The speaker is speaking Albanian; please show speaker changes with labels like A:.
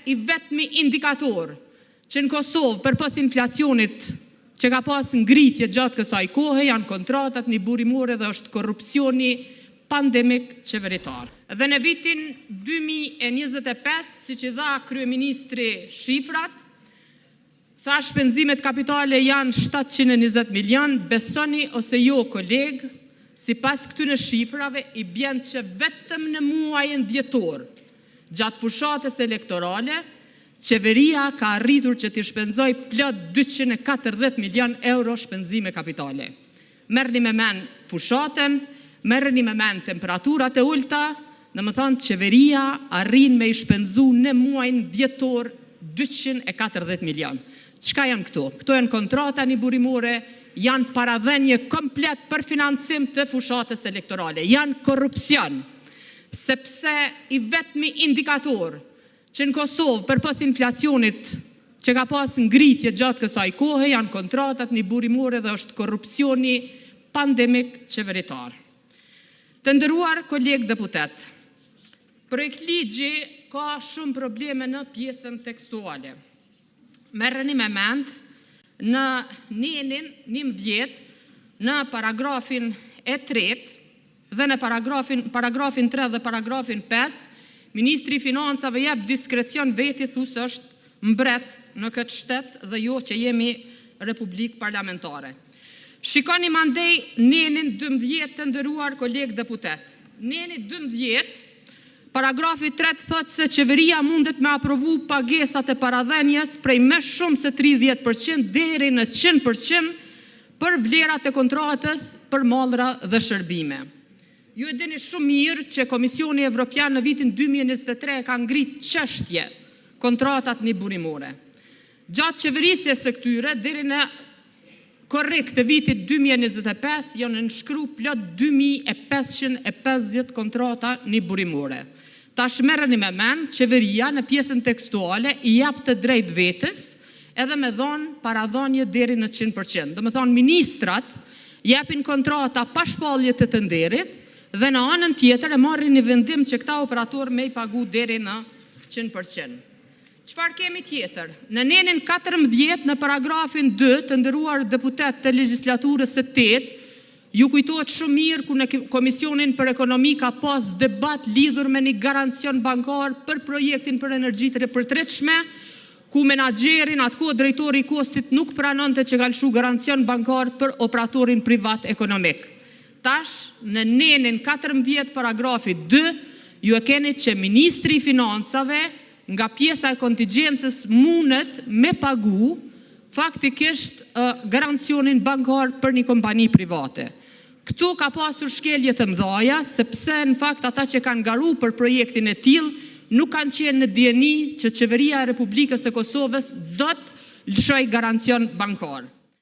A: I vetmi indikator që në Kosovë për pas inflacionit që ka pas ngritje gjatë kësaj kohe janë kontratat një burimore dhe është korrupsioni pandemik qeveritar. Dhe në vitin 2025, si që dha kryeministri shifrat, tha shpenzimet kapitale janë 720 milion, besoni ose jo kolegë, si pas këtyre shifrave i bjen që vetëm në muajin dhjetor, gjatë fushatës elektorale, qeveria ka arritur që t'i shpenzoj plot 240 milion euro shpenzime kapitale. Merrni me men fushatën, merrni me men temperaturat e ulta, në më thonë qeveria arrin me i shpenzu në muajin dhjetor 240 milion. Çka janë këto? Këto janë kontrata një burimore, janë paradhenje komplet për financim të fushatës elektorale, janë korrupsion. Sepse i vetmi indikator që në Kosovë për pas inflacionit që ka pas ngritje gjatë kësaj kohe janë kontratat një burimore dhe është korrupsioni pandemik qeveritar. Të nderuar kolegë deputet, projekt ligji ka shumë probleme në pjesën tekstuale. Merreni me mend në nenin 11 në paragrafin e 3 dhe në paragrafin 3 dhe paragrafin 5, Ministri i Financave jep diskrecion veti thusë është mbret në këtë shtet dhe jo që jemi republik parlamentare. Shikoni mandej nenin 12 të nderuar kolegë deputet. Neni 12, paragrafi 3 thotë se qeveria mundet me aprovu pagesat e paradhenjes prej më shumë se 30% deri në 100% për vlerat e kontratës për mallra dhe shërbime. Ju e dini shumë mirë që Komisioni Evropian në vitin 2023 ka ngrit çështje kontratat një burimore. Gjatë qeverisjes së këtyre deri në korrekt të vitit 2025 janë nënshkru plot 2550 kontrata një burimore. Tash merreni me men, qeveria në pjesën tekstuale i jap të drejt vetës edhe me dhonë paradhonje deri në 100%. Do me thonë ministrat japin kontrata pa shpallje të të nderit dhe në anën tjetër e marrin një vendim që këta operator me i pagu deri në 100%. Çfarë kemi tjetër? Në nenin 14 në paragrafin 2 të nderuar deputet të legjislaturës së 8, ju kujtohet shumë mirë ku në Komisionin për Ekonomi ka pas debat lidhur me një garancion bankar për projektin për energji të ripërtritshme, ku menaxherin atko drejtori i Kostit nuk pranonte që ka lëshu garancion bankar për operatorin privat ekonomik. Tash, në nenin 14 paragrafi 2, ju e keni që Ministri i Financave nga pjesa e kontingjencës mundet me pagu faktikisht garancionin bankar për një kompani private. Këtu ka pasur shkelje të mëdha, sepse në fakt ata që kanë garu për projektin e tillë nuk kanë qenë në dieni që qeveria e Republikës së Kosovës do të lëshoj garancion bankar.